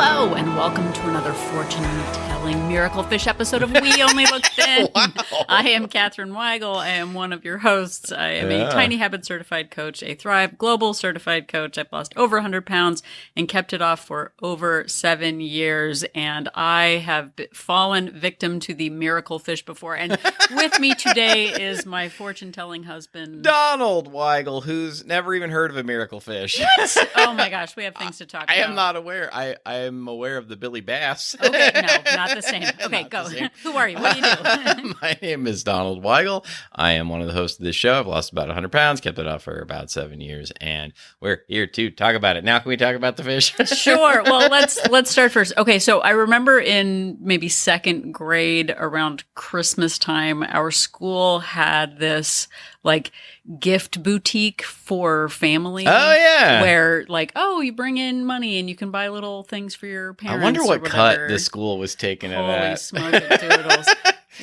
Hello, and welcome to another fortune-telling miracle fish episode of We Only Look Thin. Wow. I am Katherine Weigel. I am one of your hosts. I am a Tiny Habit certified coach, a Thrive Global certified coach. I've lost over 100 pounds and kept it off for over 7 years. And I have fallen victim to the miracle fish before. And with me today is my fortune-telling husband, Donald Weigel, who's never even heard of a miracle fish. What? Oh my gosh, we have things to talk about. I am not aware. I am aware of the Billy Bass. Okay, no, not the same. Okay, Not go. the same. Who are you? What do you do? My name is Donald Weigel. I am one of the hosts of this show. I've lost about 100 pounds, kept it off for about 7 years, and we're here to talk about it. Now, can we talk about the fish? Sure. Well, let's start first. Okay, so I remember in maybe second grade around Christmas time, our school had this like gift boutique for family. Oh, yeah. Where like, oh, you bring in money and you can buy little things for your I parents. wonder what or cut whatever. the school was taking at Holy that. smoke doodles.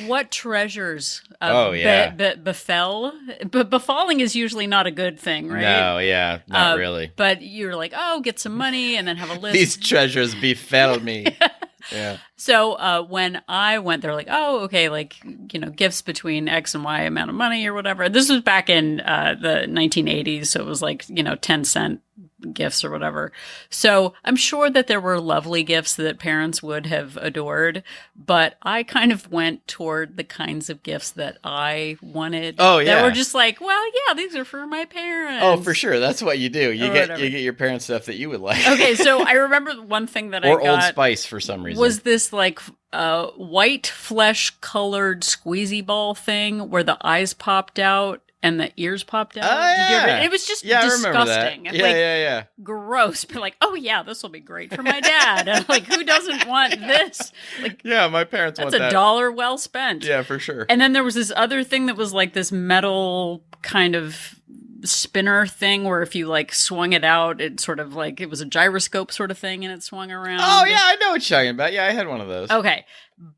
What treasures befell? But befalling is usually not a good thing, right? No, yeah, not really. But you're like, oh, get some money and then have a list. These treasures befell me. Yeah. So when I went, they're like, oh, okay, like, you know, gifts between X and Y amount of money or whatever. This was back in the 1980s. So it was like, 10-cent gifts or whatever. So I'm sure that there were lovely gifts that parents would have adored, but I kind of went toward the kinds of gifts that I wanted. Oh, yeah. That were just like, well, yeah, these are for my parents. Oh, for sure. That's what you do. You Or get whatever. your parents stuff that you would like. Okay, so I remember one thing that I Or got Old Spice for some reason. was this like white flesh colored squeezy ball thing where the eyes popped out and the ears popped out. Oh, Did you ever- yeah. It was just I remember that. disgusting. Yeah, Like, yeah. gross, but like, oh yeah, this will be great for my dad. And like, who doesn't want this? Like, Yeah, my parents that's want that. $1 well spent. Yeah, for sure. And then there was this other thing that was like this metal kind of spinner thing where if you like swung it out, it sort of like it was a gyroscope sort of thing and it swung around. Oh, yeah, I know what you're talking about. Yeah, I had one of those. Okay.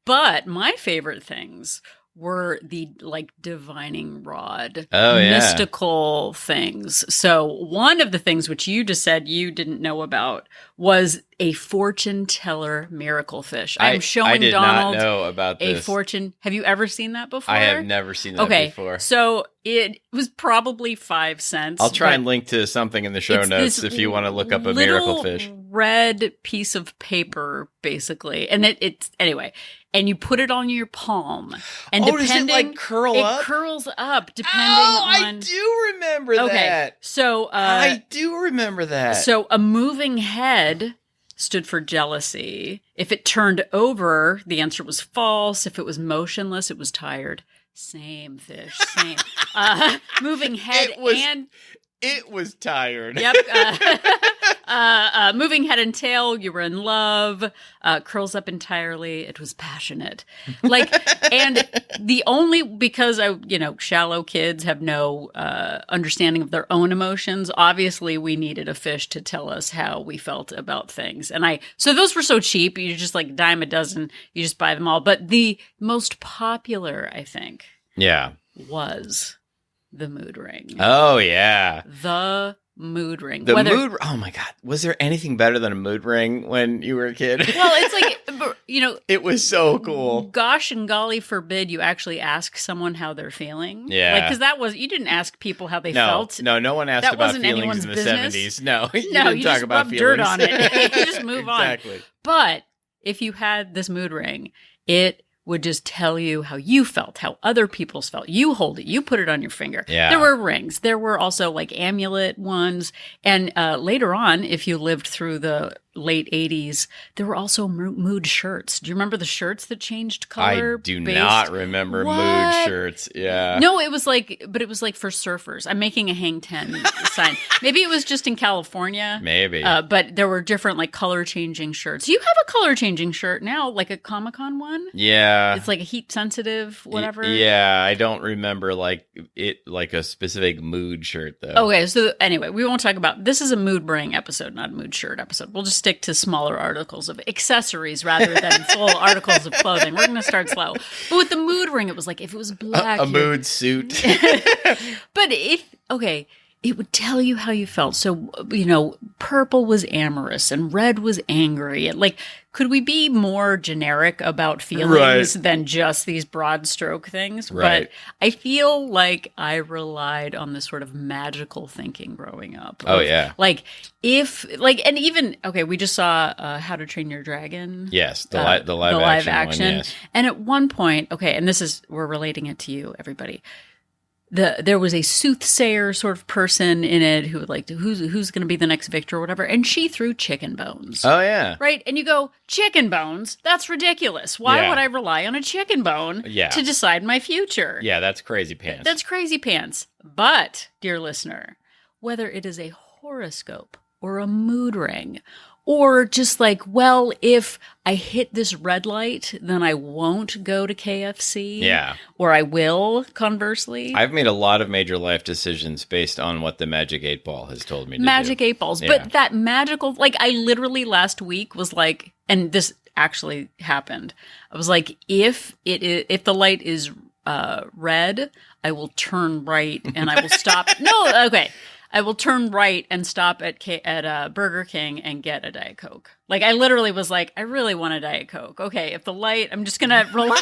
But my favorite things were the like divining rod, Oh, yeah. mystical things. So one of the things which you just said you didn't know about was a fortune teller miracle fish. I'm showing I did Donald not know about a this. fortune. Have you ever seen that before? I have never seen that Okay, before. so it was probably 5 cents. I'll try but and link to something in the show it's notes this if you want to look up a little miracle fish. red piece of paper, basically, and it's anyway. And you put it on your palm, and Oh, does it, depending, like, curl up? It curls up depending Oh, on. I do remember Okay, that. so I do remember that. so a moving head stood for jealousy. If it turned over, the answer was false. If it was motionless, it was tired. Same fish, same. Moving head It was tired. Yep. Moving head and tail, you were in love. Curls up entirely, it was passionate. Like, and the only, because shallow kids have no understanding of their own emotions. Obviously, we needed a fish to tell us how we felt about things. And so those were so cheap. You just like dime a dozen, you just buy them all. But the most popular, I think, Yeah. was the mood ring. Oh, yeah. The mood ring. Oh, my God. Was there anything better than a mood ring when you were a kid? Well, it's like, It was so cool. Gosh and golly forbid you actually ask someone how they're feeling. Yeah. Because you didn't ask people how they felt. No one asked That about wasn't feelings anyone's in the business. 70s. No, you No, didn't you talk just about rub feelings. dirt on it. You just move on. Exactly. But if you had this mood ring, it would just tell you how you felt, how other people's felt. You hold it. You put it on your finger. Yeah. There were rings. There were also like amulet ones. And later on, if you lived through the late 80s, there were also mood shirts. Do you remember the shirts that changed color? I do not remember mood What? shirts. Yeah. No, it was like for surfers. I'm making a hang 10 sign. Maybe it was just in California. Maybe. But there were different like color changing shirts. You have a color changing shirt now, like a Comic-Con one? Yeah. It's like a heat sensitive, whatever. Yeah, I don't remember like a specific mood shirt though. Okay, so anyway, we won't talk about this is a mood ring episode, not a mood shirt episode. We'll just stick to smaller articles of accessories rather than full articles of clothing. We're gonna start slow. But with the mood ring, it was like if it was black. A mood suit. But it would tell you how you felt. So, purple was amorous and red was angry. Like, could we be more generic about feelings than just these broad stroke things? Right. But I feel like I relied on this sort of magical thinking growing up. Oh, yeah. Like, and even, we just saw How to Train Your Dragon. Yes, the live action one, yes. And at one point, and we're relating it to you, everybody. There was a soothsayer sort of person in it who would who's going to be the next victor or whatever, and she threw chicken bones. Oh yeah, right. And you go, chicken bones? That's ridiculous. Why would I rely on a chicken bone to decide my future? Yeah, that's crazy pants. That's crazy pants. But, dear listener, whether it is a horoscope or a mood ring, or just if I hit this red light, then I won't go to KFC. Yeah. Or I will, conversely. I've made a lot of major life decisions based on what the Magic 8 Ball has told me to do. Magic 8 Balls. Yeah. But that magical, I literally last week was and this actually happened. I was like, if the light is red, I will turn right and I will stop. No, okay. I will turn right and stop at Burger King and get a Diet Coke. I literally was like, I really want a Diet Coke. Okay, if the light, I'm just going to rely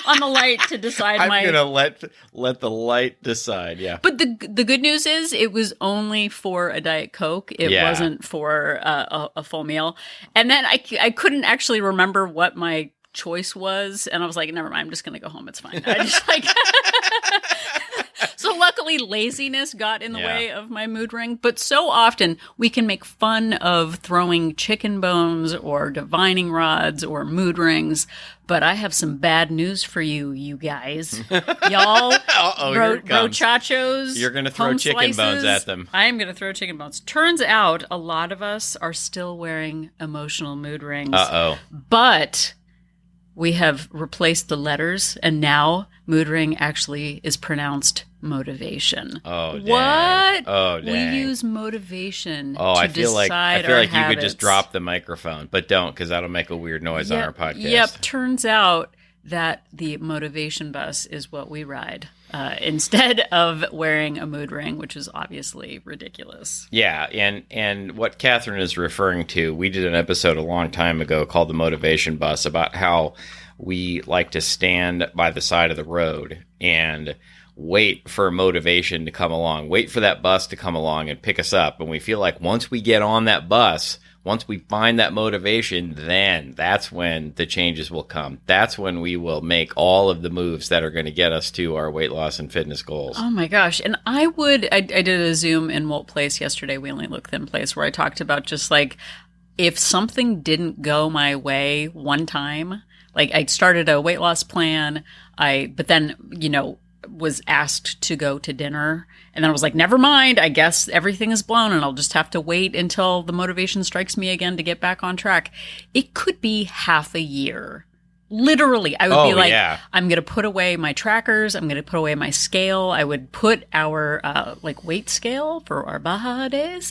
on the light to decide I'm going to let the light decide, yeah. But the good news is it was only for a Diet Coke. It wasn't for a full meal. And then I couldn't actually remember what my choice was. And I was like, never mind, I'm just going to go home. It's fine. I just So luckily, laziness got in the way of my mood ring. But so often, we can make fun of throwing chicken bones or divining rods or mood rings. But I have some bad news for you guys. Y'all, brochachos. You're going to throw chicken bones at them. I am going to throw chicken bones. Turns out, a lot of us are still wearing emotional mood rings. Uh-oh. But we have replaced the letters, and now mood ring actually is pronounced motivation. Oh, dang. What? Oh, dang. We use motivation I feel like habits. You could just drop the microphone, but don't, because that'll make a weird noise on our podcast. Yep. Turns out that the motivation bus is what we ride instead of wearing a mood ring, which is obviously ridiculous. Yeah, and what Catherine is referring to, we did an episode a long time ago called The Motivation Bus about how we like to stand by the side of the road and wait for motivation to come along, wait for that bus to come along and pick us up. And we feel like once we get on that bus, once we find that motivation, then that's when the changes will come. That's when we will make all of the moves that are going to get us to our weight loss and fitness goals. Oh my gosh. And I did a Zoom in Wolt Place yesterday, We Only Look Thin Place, where I talked about just if something didn't go my way one time, I started a weight loss plan, but then, was asked to go to dinner. And then I was like, never mind. I guess everything is blown and I'll just have to wait until the motivation strikes me again to get back on track. It could be half a year. Literally, I would be like, I'm going to put away my trackers. I'm going to put away my scale. I would put our weight scale for our Baja days.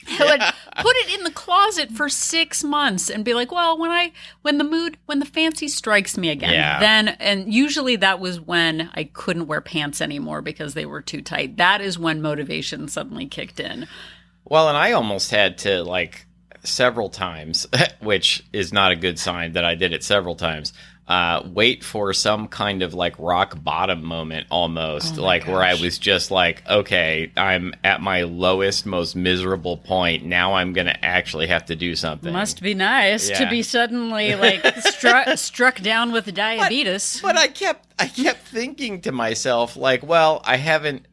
I would put it in the closet for 6 months and be like, well, when the fancy strikes me again, then, and usually that was when I couldn't wear pants anymore because they were too tight. That is when motivation suddenly kicked in. Well, and I almost had to several times, which is not a good sign that I did it several times, wait for some kind of rock bottom moment almost, where I was just okay, I'm at my lowest, most miserable point. Now I'm going to actually have to do something. Must be nice to be suddenly struck down with diabetes. But I kept thinking to myself, well, I haven't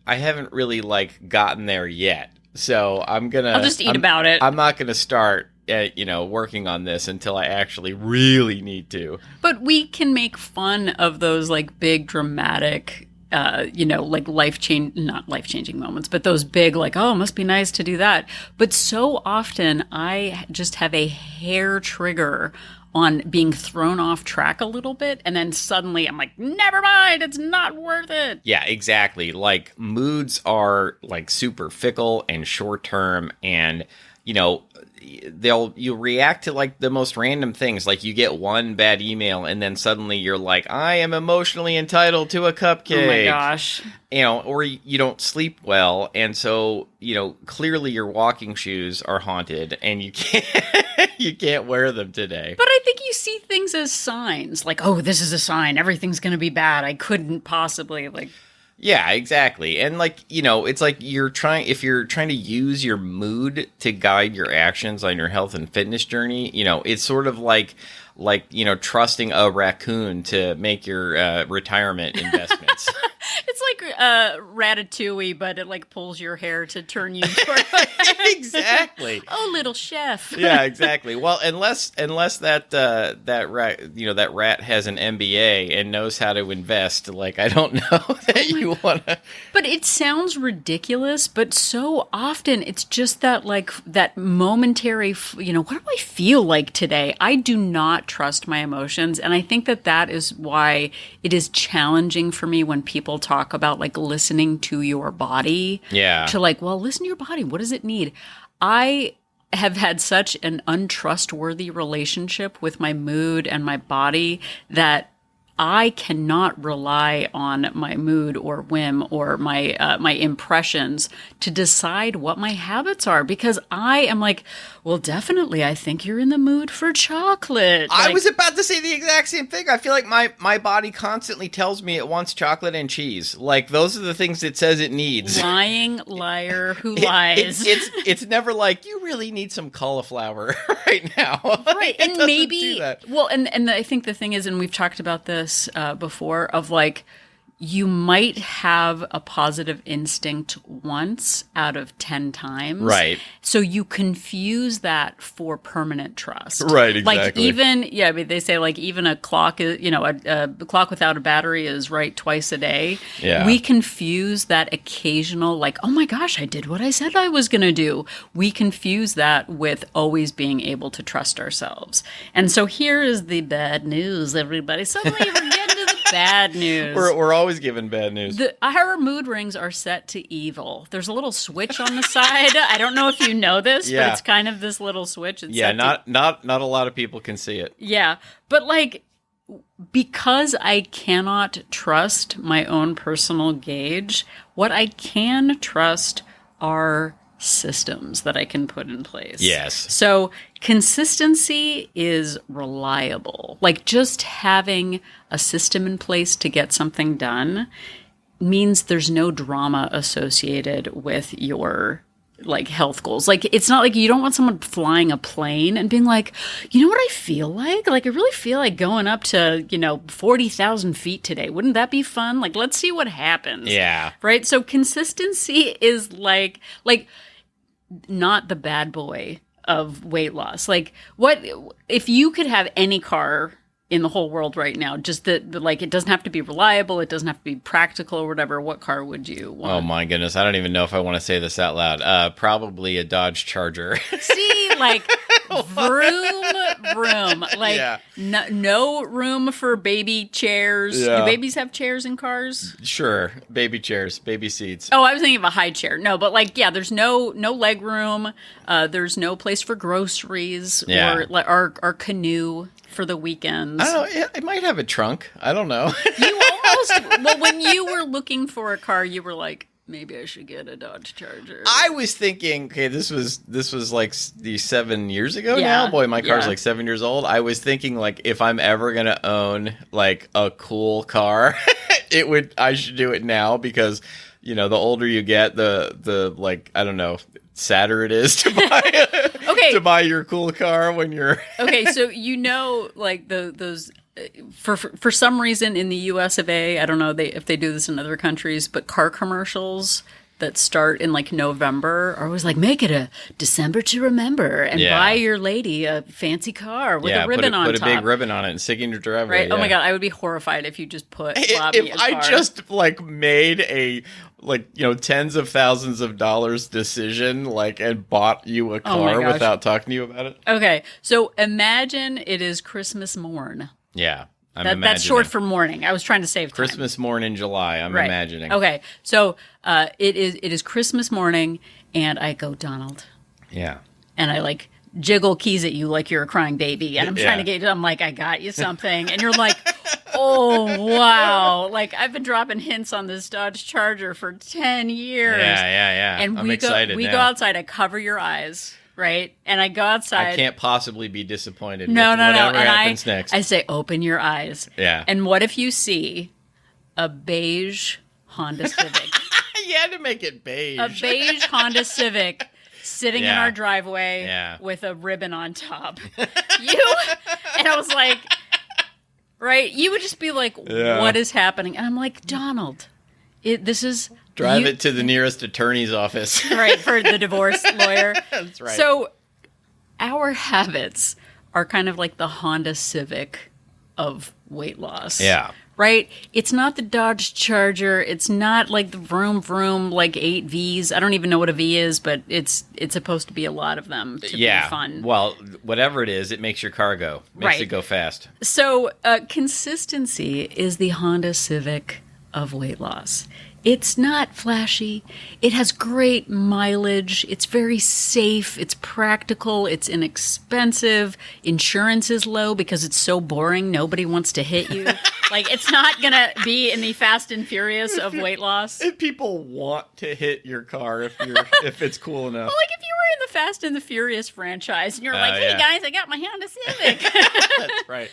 really gotten there yet. So I'll just eat about it. I'm not going to start working on this until I actually really need to. But we can make fun of those big dramatic, not life-changing moments, but those big oh, it must be nice to do that. But so often I just have a hair trigger on being thrown off track a little bit, and then suddenly I'm like, never mind, it's not worth it. Yeah, exactly. Like, moods are like super fickle and short term, and you know, you'll react to like the most random things. Like, you get one bad email and then suddenly you're like, I am emotionally entitled to a cupcake. Oh my gosh. You know, or you don't sleep well, and so, you know, clearly your walking shoes are haunted and you can't wear them today. But I think you see things as signs, like, oh, this is a sign, everything's going to be bad. I couldn't possibly, like... Yeah, exactly. And like, you know, it's like if you're trying to use your mood to guide your actions on your health and fitness journey, you know, it's sort of like, you know, trusting a raccoon to make your retirement investments. It's like Ratatouille, but it like pulls your hair to turn you toward... Exactly. Oh, little chef. Yeah, exactly. Well, unless that rat, you know, that rat has an MBA and knows how to invest, like, I don't know that you want to. But it sounds ridiculous, but so often it's just that, like, that momentary, you know, what do I feel like today? I do not trust my emotions, and I think that is why it is challenging for me when people talk about, like, listening to your body. Yeah. To, like, well, listen to your body. What does it need? I have had such an untrustworthy relationship with my mood and my body that I cannot rely on my mood or whim or my my impressions to decide what my habits are, because I am like, well, definitely, I think you're in the mood for chocolate. I was about to say the exact same thing. I feel like my body constantly tells me it wants chocolate and cheese. Like, those are the things it says it needs. Lying liar who lies. It's never like, you really need some cauliflower right now. Right, It and doesn't maybe, do that. well, and I think the thing is, and we've talked about this before, of like, you might have a positive instinct once out of 10 times. Right. So you confuse that for permanent trust. Right, exactly. Like, even, yeah, I mean, they say, like, even a clock is, you know, a clock without a battery is right twice a day. Yeah. We confuse that occasional, like, oh my gosh, I did what I said I was going to do. We confuse that with always being able to trust ourselves. And so here is the bad news, everybody. Suddenly we're getting to the bad news. We're always given bad news. Our mood rings are set to evil. There's a little switch on the side. I don't know if you know this, Yeah. but it's kind of this little switch. It's Yeah, set not a lot of people can see it. yeah, but like, because I cannot trust my own personal gauge, what I can trust are systems that I can put in place. Yes. So consistency is reliable. Like, just having a system in place to get something done means there's no drama associated with your, like, health goals. Like, it's not like you don't want someone flying a plane and being like, you know what I feel like? Like, I really feel like going up to, you know, 40,000 feet today. Wouldn't that be fun? Like, let's see what happens. Yeah. Right? So consistency is like not the bad boy of weight loss. Like, what if you could have any car in the whole world right now, just that, like, it doesn't have to be reliable, it doesn't have to be practical or whatever, what car would you want? Oh my goodness, I don't even know if I want to say this out loud. Probably a Dodge Charger. See, like, vroom. Like, Yeah. no room for baby chairs. Yeah. Do babies have chairs in cars? Sure, baby chairs, baby seats. Oh, I was thinking of a high chair. No, but like, yeah, there's no leg room. There's no place for groceries Yeah. or our canoe for the weekends. I don't know. It might have a trunk. I don't know. You almost, well, when you were looking for a car, you were like, maybe I should get a Dodge Charger. I was thinking, okay, this was like 7 years ago Yeah, now. Boy, my car's yeah. like 7 years old. I was thinking, like, if I'm ever gonna own like a cool car, I should do it now, because, you know, the older you get, the like, I don't know, sadder it is to buy to buy your cool car when you're Okay, so, you know, like, those for some reason in the US of A, I don't know if they do this in other countries, but car commercials that start in like November are always like, make it a December to remember and buy your lady a fancy car with a ribbon on top. Put a big ribbon on it and stick in your driveway. Right? Yeah. Oh my God, I would be horrified if you just put Bobby a car. I just like made a tens of thousands of dollars decision and bought you a car without talking to you about it. Okay, so imagine it is Christmas morn. Yeah. That's short for morning. I was trying to save time. Christmas morn in July, I'm imagining. Okay, so it is Christmas morning, and I go, Donald. Yeah. And I jiggle keys at you like you're a crying baby, and I'm trying to I'm like, I got you something, and you're like, oh wow, I've been dropping hints on this Dodge Charger for 10 years. Yeah. And I'm excited. We go outside. I cover your eyes. Right? And I go outside. I can't possibly be disappointed with whatever happens next. I say, open your eyes. Yeah. And what if you see a beige Honda Civic? You had to make it beige. A beige Honda Civic sitting in our driveway with a ribbon on top. And I was like, right? You would just be like, what is happening? And I'm like, Donald, this is... Drive it to the nearest attorney's office. Right, for the divorce lawyer. That's right. So our habits are kind of like the Honda Civic of weight loss. Yeah. Right? It's not the Dodge Charger. It's not like the vroom vroom 8 Vs. I don't even know what a V is, but it's supposed to be a lot of them to be fun. Well, whatever it is, it makes your car go. Makes it go fast. So consistency is the Honda Civic of weight loss. It's not flashy. It has great mileage. It's very safe. It's practical. It's inexpensive. Insurance is low because it's so boring. Nobody wants to hit you. It's not going to be in the Fast and Furious of weight loss. If people want to hit your car if it's cool enough. Well, if you were in the Fast and the Furious franchise and you're like, hey guys, I got my Honda Civic. That's right.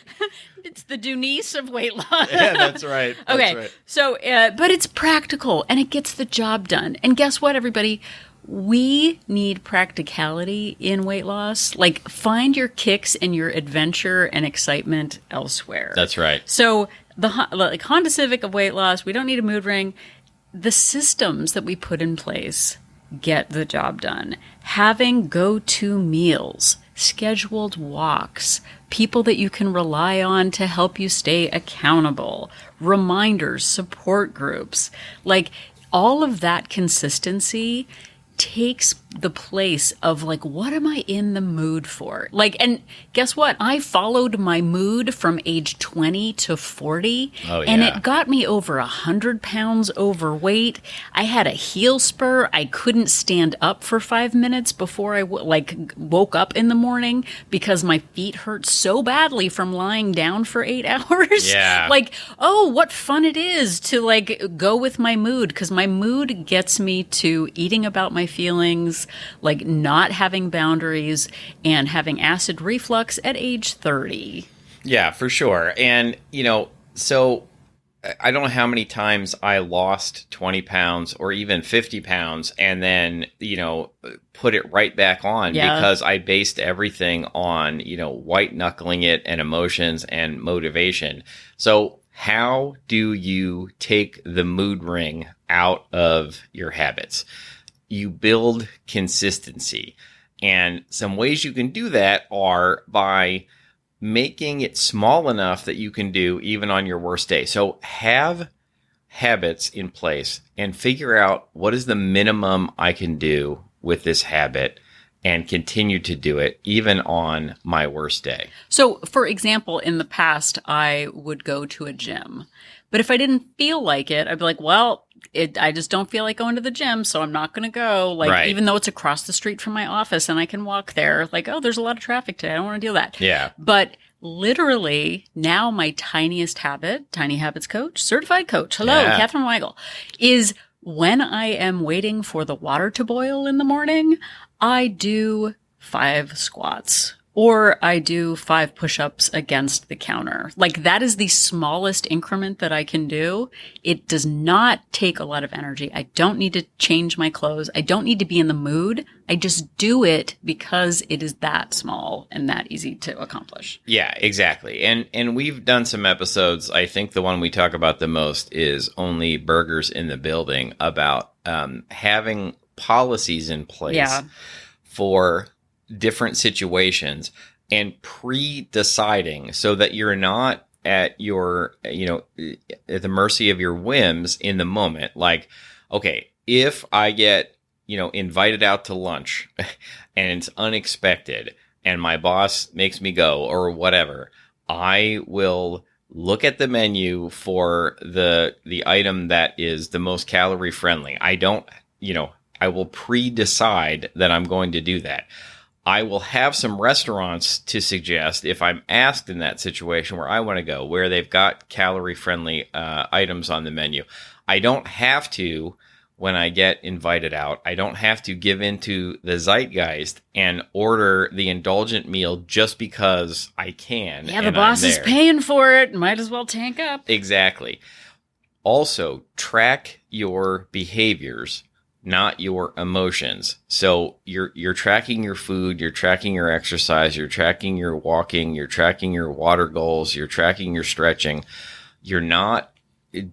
It's the Denise of weight loss. Yeah, that's right. Okay, right. So, but it's practical and it gets the job done. And guess what, everybody? We need practicality in weight loss. Find your kicks and your adventure and excitement elsewhere. That's right. So, the Honda Civic of weight loss, we don't need a mood ring. The systems that we put in place get the job done. Having go-to meals, scheduled walks, people that you can rely on to help you stay accountable, reminders, support groups, all of that consistency takes the place of what am I in the mood for? And guess what? I followed my mood from age 20 to 40 and it got me over 100 pounds overweight. I had a heel spur. I couldn't stand up for 5 minutes before I woke up in the morning because my feet hurt so badly from lying down for 8 hours. Yeah. What fun it is to go with my mood, because my mood gets me to eating about my feelings, not having boundaries and having acid reflux at age 30. Yeah, for sure. And, so I don't know how many times I lost 20 pounds or even 50 pounds and then, put it right back on because I based everything on, white knuckling it and emotions and motivation. So how do you take the mood ring out of your habits? You build consistency. And some ways you can do that are by making it small enough that you can do even on your worst day. So have habits in place and figure out what is the minimum I can do with this habit and continue to do it even on my worst day. So, for example, in the past, I would go to a gym. But if I didn't feel like it, I'd be like, well, I just don't feel like going to the gym, so I'm not going to go. Even though it's across the street from my office and I can walk there, there's a lot of traffic today. I don't want to deal with that. Yeah. But literally now my tiniest habit, Tiny Habits coach, certified coach, hello, Catherine Weigel, is when I am waiting for the water to boil in the morning, I do 5 squats. Or I do 5 push-ups against the counter. That is the smallest increment that I can do. It does not take a lot of energy. I don't need to change my clothes. I don't need to be in the mood. I just do it because it is that small and that easy to accomplish. Yeah, exactly. And we've done some episodes. I think the one we talk about the most is Only Burgers in the Building, about having policies in place for different situations and pre-deciding so that you're not at your, at the mercy of your whims in the moment. Like, okay, if I get, invited out to lunch and it's unexpected and my boss makes me go or whatever, I will look at the menu for the item that is the most calorie friendly. I will pre-decide that I'm going to do that. I will have some restaurants to suggest if I'm asked in that situation where I want to go, where they've got calorie-friendly items on the menu. I don't have to, when I get invited out, I don't have to give into the zeitgeist and order the indulgent meal just because I can. Yeah, the boss is paying for it. Might as well tank up. Exactly. Also, track your behaviors, not your emotions. So you're tracking your food, you're tracking your exercise, you're tracking your walking, you're tracking your water goals, you're tracking your stretching. You're not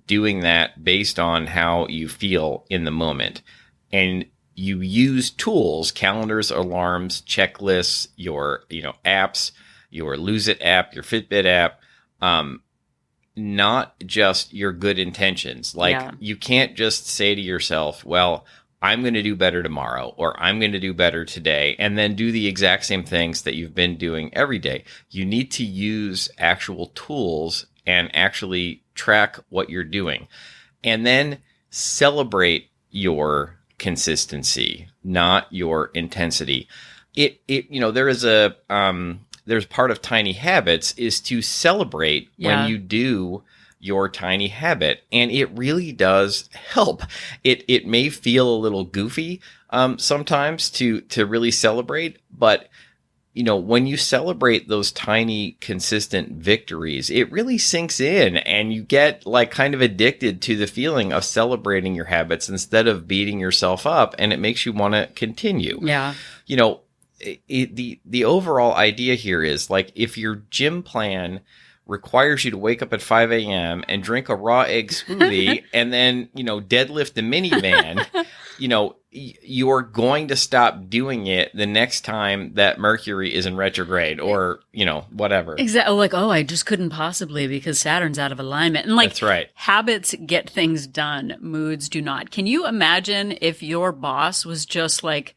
doing that based on how you feel in the moment. And you use tools, calendars, alarms, checklists, your apps, your Lose It app, your Fitbit app, not just your good intentions. Like you can't just say to yourself, well, I'm going to do better tomorrow, or I'm going to do better today, and then do the exact same things that you've been doing every day. You need to use actual tools and actually track what you're doing, and then celebrate your consistency, not your intensity. There's part of tiny habits is to celebrate when you do your tiny habit, and it really does help. It may feel a little goofy sometimes to really celebrate, but when you celebrate those tiny consistent victories, it really sinks in, and you get like kind of addicted to the feeling of celebrating your habits instead of beating yourself up, and it makes you want to continue. The overall idea here is like, if your gym plan requires you to wake up at 5 a.m. and drink a raw egg smoothie and then, deadlift the minivan, you're going to stop doing it the next time that Mercury is in retrograde or, whatever. Exactly. Like, I just couldn't possibly because Saturn's out of alignment. And that's right. Habits get things done. Moods do not. Can you imagine if your boss was just like,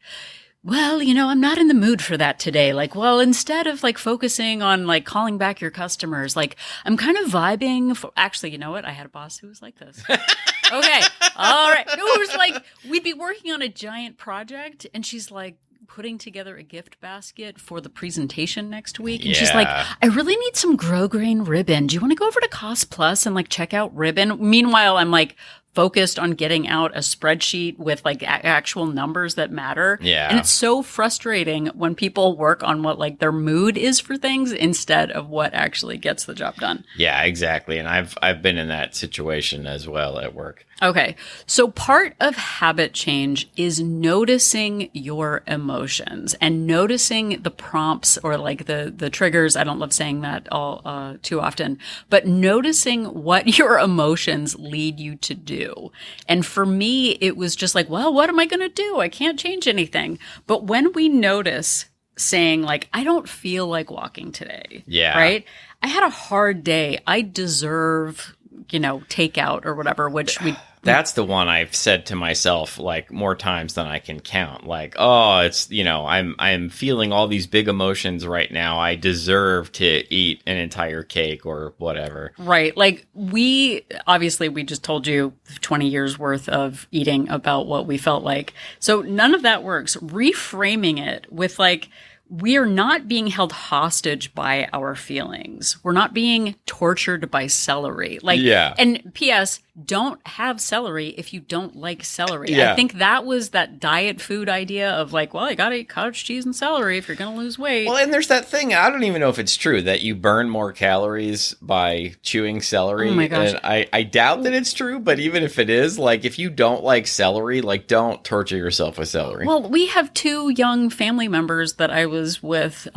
well, I'm not in the mood for that today. Like, well, instead of like focusing on like calling back your customers, like I'm kind of vibing for, actually, you know what? I had a boss who was like this. Okay. All right. No, it was like, we'd be working on a giant project and she's like putting together a gift basket for the presentation next week. And she's like, I really need some grosgrain ribbon. Do you want to go over to Cost Plus and like check out ribbon? Meanwhile, I'm like, focused on getting out a spreadsheet with like actual numbers that matter. Yeah. And it's so frustrating when people work on what like their mood is for things instead of what actually gets the job done. Yeah, exactly. And I've been in that situation as well at work. Okay. So part of habit change is noticing your emotions and noticing the prompts or like the triggers. I don't love saying that all too often, but noticing what your emotions lead you to do. And for me, it was just like, well, what am I going to do? I can't change anything. But when we notice saying like, I don't feel like walking today. Yeah. Right. I had a hard day. I deserve, takeout or whatever, which that's the one I've said to myself like more times than I can count. Like, oh, it's, I'm feeling all these big emotions right now. I deserve to eat an entire cake or whatever. Right. Like we just told you 20 years worth of eating about what we felt like. So none of that works. Reframing it with like, we are not being held hostage by our feelings. We're not being tortured by celery. And P.S., don't have celery if you don't like celery. Yeah. I think that was that diet food idea of like, well, you got to eat cottage cheese and celery if you're going to lose weight. Well, and there's that thing, I don't even know if it's true, that you burn more calories by chewing celery. Oh my gosh. And I doubt that it's true, but even if it is, like if you don't like celery, like don't torture yourself with celery. Well, we have two young family members that I was with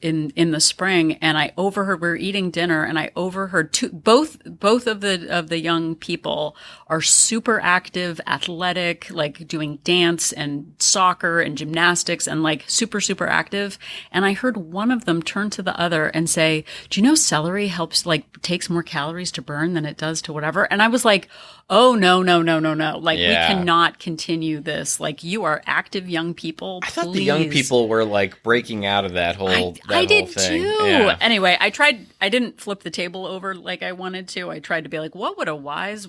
in the spring, and I overheard, we were eating dinner and I overheard both of the young people people are super active, athletic, like doing dance and soccer and gymnastics and like super, super active. And I heard one of them turn to the other and say, do you know celery helps, like, takes more calories to burn than it does to whatever? And I was like, oh, no, no, no, no, no. Like, we cannot continue this. Like, you are active young people. I thought the young people were like breaking out of that whole I did thing. too. Yeah. Anyway, I didn't flip the table over like I wanted to. I tried to be like, what would a wise,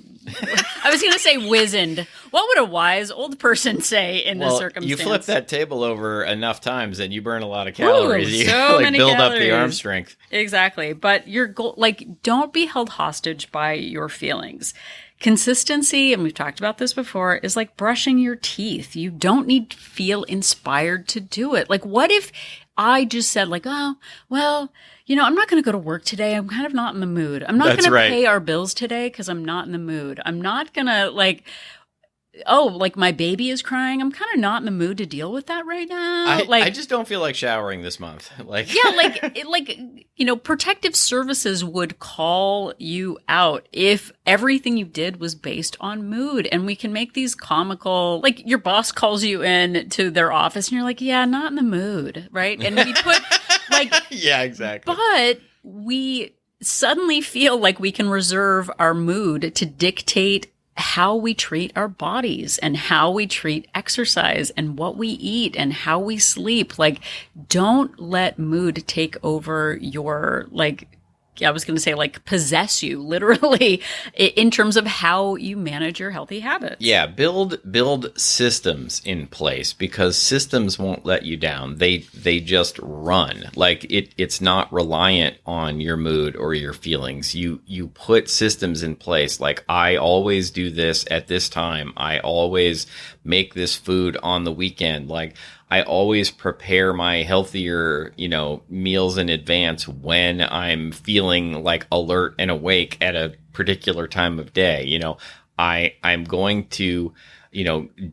I was going to say wizened. What would a wise old person say in this circumstance? You flip that table over enough times and you burn a lot of calories. Ooh, you so like many build calories. up the arm strength. Exactly. But your goal, like, don't be held hostage by your feelings. Consistency, and we've talked about this before, is like brushing your teeth. You don't need to feel inspired to do it. Like, what if I just said, like, oh, well, you know, I'm not going to go to work today. I'm kind of not in the mood. I'm not going to pay our bills today because I'm not in the mood. I'm not going to, like, oh, like my baby is crying. I'm kind of not in the mood to deal with that right now. I just don't feel like showering this month. Like, yeah, like, you know, protective services would call you out if everything you did was based on mood. And we can make these comical, like your boss calls you in to their office and you're like, yeah, not in the mood. Right. And we put like, yeah, exactly. But we suddenly feel like we can reserve our mood to dictate how we treat our bodies and how we treat exercise and what we eat and how we sleep. Like, don't let mood take over your, like, I was going to say, like, possess you literally in terms of how you manage your healthy habits. Yeah, build systems in place because systems won't let you down. They just run. Like it's not reliant on your mood or your feelings. You put systems in place. Like I always do this at this time. I always make this food on the weekend. Like I always prepare my healthier, meals in advance when I'm feeling like alert and awake at a particular time of day. I'm going to,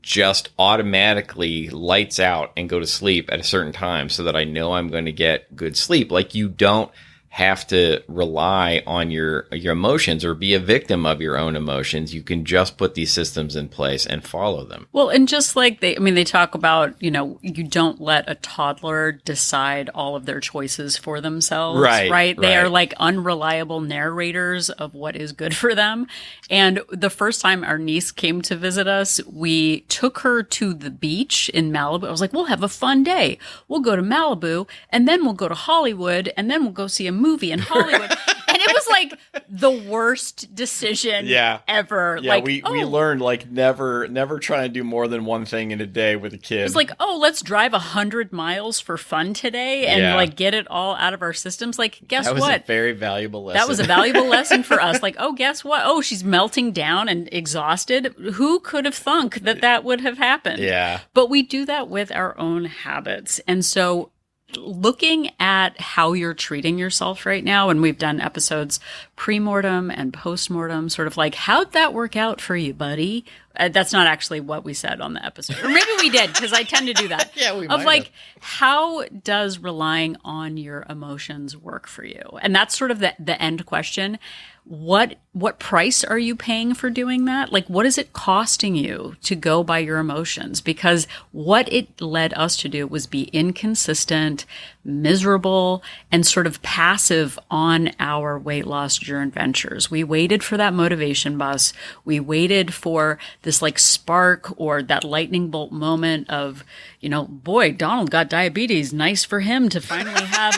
just automatically lights out and go to sleep at a certain time so that I know I'm going to get good sleep. Like you don't have to rely on your emotions or be a victim of your own emotions. You can just put these systems in place and follow them. Well, and just like they talk about, you don't let a toddler decide all of their choices for themselves. Right. They are like unreliable narrators of what is good for them. And the first time our niece came to visit us, we took her to the beach in Malibu. I was like, we'll have a fun day. We'll go to Malibu and then we'll go to Hollywood and then we'll go see a movie in Hollywood. And it was like the worst decision ever. Yeah, we learned like never try and do more than one thing in a day with a kid. It's like, let's drive 100 miles for fun today and like get it all out of our systems. Like, guess what? That was a very valuable lesson. That was a valuable lesson for us. Like, guess what? She's melting down and exhausted. Who could have thunk that would have happened? Yeah. But we do that with our own habits. And so looking at how you're treating yourself right now, and we've done episodes pre-mortem and post-mortem, sort of like, how'd that work out for you, buddy? That's not actually what we said on the episode. Or maybe we did, because I tend to do that. Yeah, we might have. How does relying on your emotions work for you? And that's sort of the end question. What price are you paying for doing that? Like, what is it costing you to go by your emotions? Because what it led us to do was be inconsistent, miserable, and sort of passive on our weight loss journey ventures. We waited for that motivation bus. We waited for this like spark or that lightning bolt moment of, boy, Donald got diabetes. Nice for him to finally have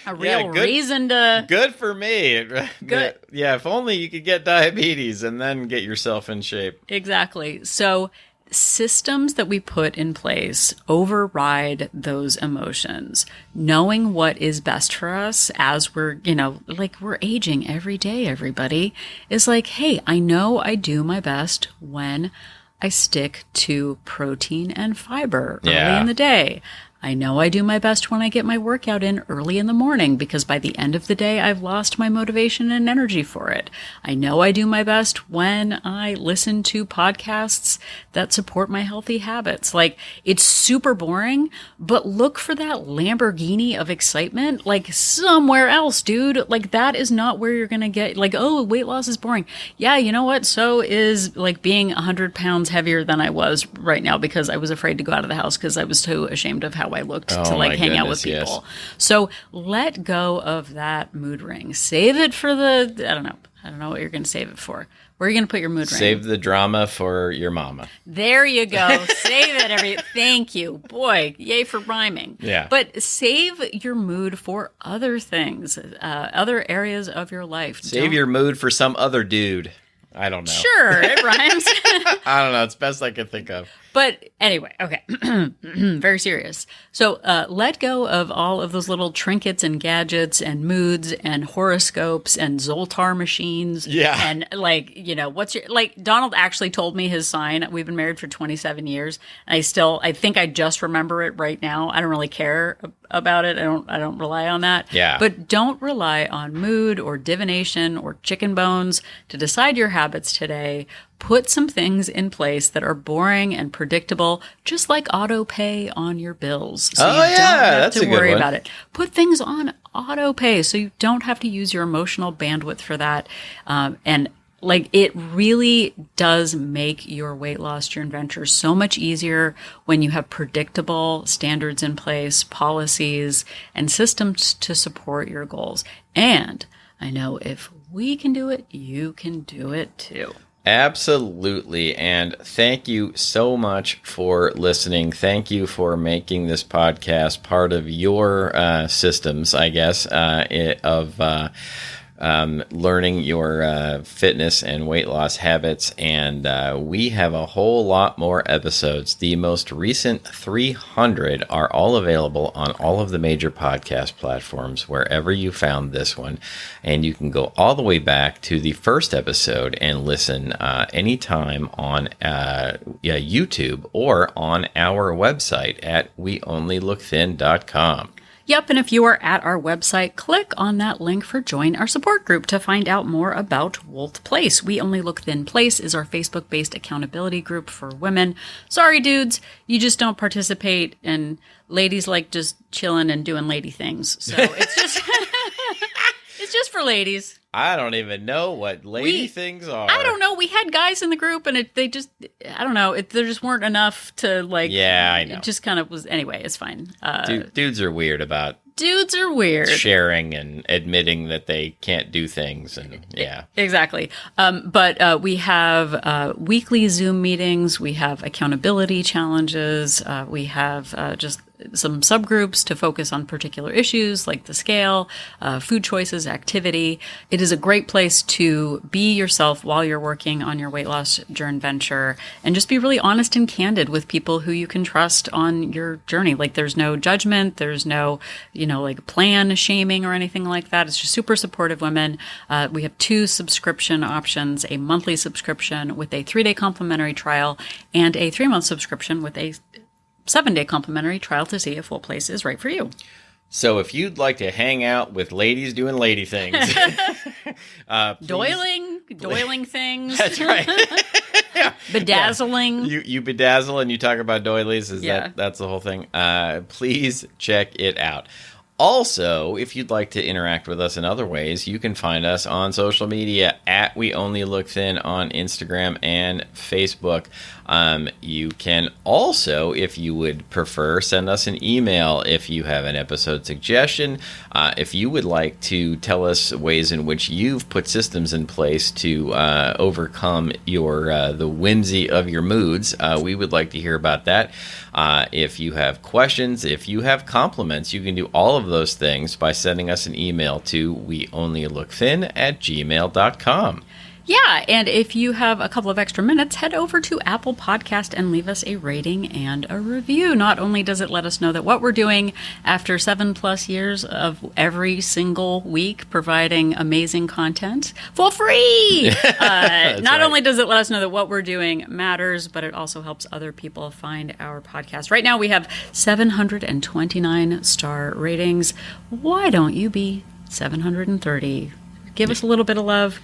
a real reason to... Good for me. Good. Yeah, if only you could get diabetes and then get yourself in shape. Exactly. So systems that we put in place override those emotions. Knowing what is best for us as we're, we're aging every day, everybody, is like, hey, I know I do my best when I stick to protein and fiber early in the day. I know I do my best when I get my workout in early in the morning because by the end of the day, I've lost my motivation and energy for it. I know I do my best when I listen to podcasts that support my healthy habits. Like, it's super boring, but look for that Lamborghini of excitement, like somewhere else, dude. Like, that is not where you're going to get, like, oh, weight loss is boring. Yeah, you know what? So is like being 100 pounds heavier than I was right now because I was afraid to go out of the house because I was too ashamed of how I looked to like hang out with people. Yes. So let go of that mood ring. Save it for the, I don't know what you're going to save it for. Where are you going to put your mood ring? Save the drama for your mama. There you go. Save it. Thank you. Boy, yay for rhyming. Yeah. But save your mood for other things, other areas of your life. Save your mood for some other dude. I don't know. Sure, it rhymes. I don't know. It's best I can think of. But anyway, okay. Very serious. So let go of all of those little trinkets and gadgets and moods and horoscopes and Zoltar machines. Yeah. And like, what's your, like, Donald actually told me his sign. We've been married for 27 years. And I think I just remember it right now. I don't really care about it. I don't rely on that. Yeah. But don't rely on mood or divination or chicken bones to decide your habits today. Put some things in place that are boring and predictable, just like auto pay on your bills. So you don't have to worry about it. Put things on auto pay so you don't have to use your emotional bandwidth for that. And like, it really does make your weight loss journey venture so much easier when you have predictable standards in place, policies, and systems to support your goals. And I know if we can do it, you can do it too. Absolutely. And thank you so much for listening. Thank you for making this podcast part of your systems, I guess, of learning your fitness and weight loss habits. And we have a whole lot more episodes. The most recent 300 are all available on all of the major podcast platforms, wherever you found this one. And you can go all the way back to the first episode and listen anytime on YouTube or on our website at weonlylookthin.com. Yep, and if you are at our website, click on that link for Join Our Support Group to find out more about Wolf Place. We Only Look Thin Place is our Facebook-based accountability group for women. Sorry, dudes, you just don't participate, and ladies like just chilling and doing lady things. So it's just it's just for ladies. I don't even know what lady things are. I don't know. We had guys in the group, and they just, I don't know. There just weren't enough to, like. Yeah, I know. It just kind of was. Anyway, it's fine. Dudes are weird about. Dudes are weird. Sharing and admitting that they can't do things, and yeah. Exactly. But we have weekly Zoom meetings. We have accountability challenges. We have just some subgroups to focus on particular issues like the scale, food choices, activity. It is a great place to be yourself while you're working on your weight loss journey venture and just be really honest and candid with people who you can trust on your journey. Like, there's no judgment. There's no, like plan shaming or anything like that. It's just super supportive women. We have 2 subscription options, a monthly subscription with a 3-day complimentary trial and a 3-month subscription with a 7-day complimentary trial to see if Full Place is right for you. So if you'd like to hang out with ladies doing lady things, doiling things. That's right. Bedazzling. Yeah. You bedazzle and you talk about doilies. That's the whole thing. Please check it out. Also, if you'd like to interact with us in other ways, you can find us on social media at We Only Look Thin on Instagram and Facebook. You can also, if you would prefer, send us an email if you have an episode suggestion. If you would like to tell us ways in which you've put systems in place to overcome the whimsy of your moods, we would like to hear about that. If you have questions, if you have compliments, you can do all of those things by sending us an email to weonlylookthin@gmail.com. Yeah, and if you have a couple of extra minutes, head over to Apple Podcast and leave us a rating and a review. Not only does it let us know that what we're doing after 7+ years of every single week providing amazing content for free, not only does it let us know that what we're doing matters, but it also helps other people find our podcast. Right now we have 729 star ratings. Why don't you be 730? Give us a little bit of love.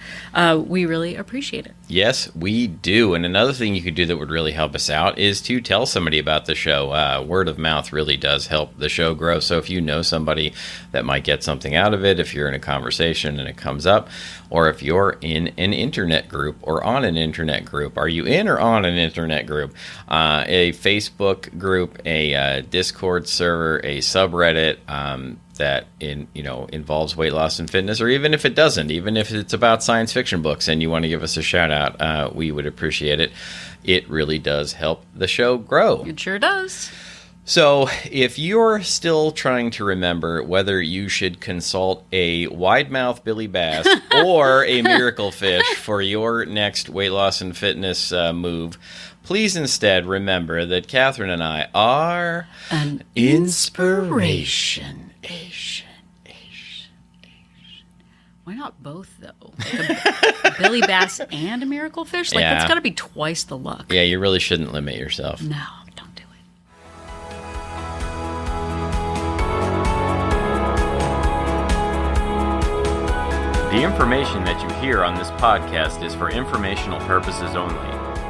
We really appreciate it. Yes, we do. And another thing you could do that would really help us out is to tell somebody about the show. Word of mouth really does help the show grow. So if you know somebody that might get something out of it, if you're in a conversation and it comes up, or if you're in an internet group or on an internet group, are you in or on an internet group? A Facebook group, a Discord server, a subreddit, that involves weight loss and fitness, or even if it doesn't, even if it's about science fiction books and you want to give us a shout out, we would appreciate it. It really does help the show grow. It sure does. So if you're still trying to remember whether you should consult a wide-mouth Billy Bass or a Miracle Fish for your next weight loss and fitness move, please instead remember that Catherine and I are an inspiration. Why not both, though? Like Billy Bass and a Miracle Fish? Like, that's got to be twice the luck. Yeah, you really shouldn't limit yourself. No, don't do it. The information that you hear on this podcast is for informational purposes only.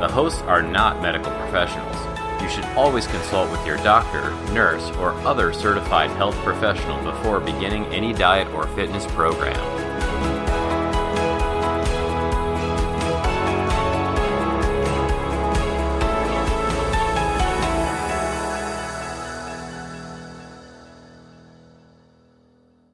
The hosts are not medical professionals. You should always consult with your doctor, nurse, or other certified health professional before beginning any diet or fitness program.